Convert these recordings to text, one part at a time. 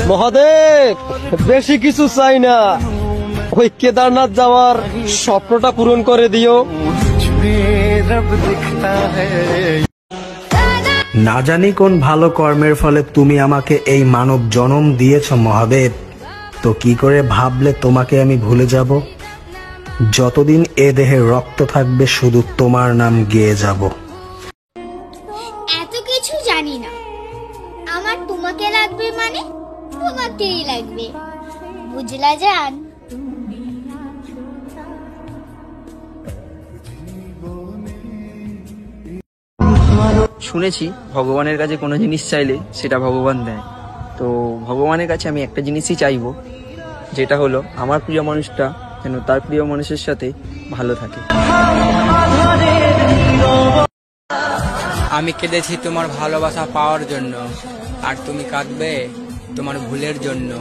মহাদেব, বেশি কিছু চাই না, ওই কেদারনাথ যাওয়ার স্বপ্নটা পূরণ করে দিও। না জানি কোন ভালো কর্মের ফলে তুমি আমাকে এই মানব জন্ম দিয়েছ মহাদেব। তো কি করে ভাবলে তোমাকে আমি ভুলে যাব? যতদিন এ দেহে রক্ত থাকবে শুধু তোমার নাম গেয়ে যাব। এত কিছু জানি না, আমার তোমাকে লাগবে মানে তোমাকেই লাগবে, বুঝলা জান? শুনেছি ভগবানের কাছে কোনো জিনিস চাইলে সেটা ভগবান দেয়। তো ভগবানের কাছে আমি একটা জিনিসই চাইবো, যেটা হলো আমার প্রিয় মানুষটা যেন তার প্রিয় মানুষের সাথে ভালো থাকে। আমি কেঁদেছি তোমার ভালোবাসা পাওয়ার জন্য, আর তুমি কাঁদবে তোমার ভুলের জন্য।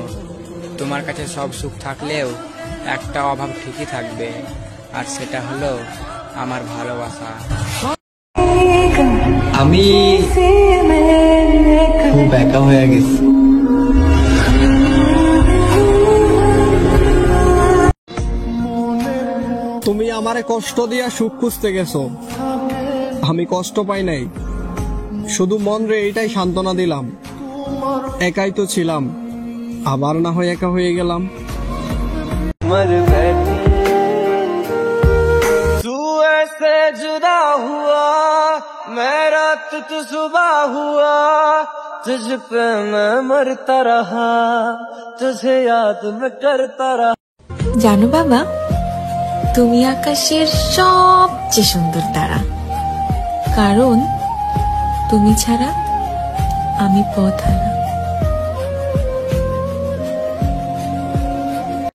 তোমার কাছে সব সুখ থাকলেও একটা অভাব ঠিকই থাকবে, আর সেটা হলো আমার ভালোবাসা। আমি খুব একা হয়ে গেছি। তুমি আমারে কষ্ট দিয়া সুখ খুঁজতে গেছো, আমি কষ্ট পাই নাই, শুধু মন রে এইটাই সান্ত্বনা দিলাম। একাই তো ছিলাম, আবার না হয় একা হয়ে গেলাম। তু ऐसे जुदा हुआ मैं रात तू सुबह हुआ, तुझ पे मैं मरता रहा, तुझे याद मैं करता रहा। জানো বাবা, তুমি আকাশের সবচেয়ে সুন্দর তারা, কারণ তুমি ছাড়া আমি পথহারা।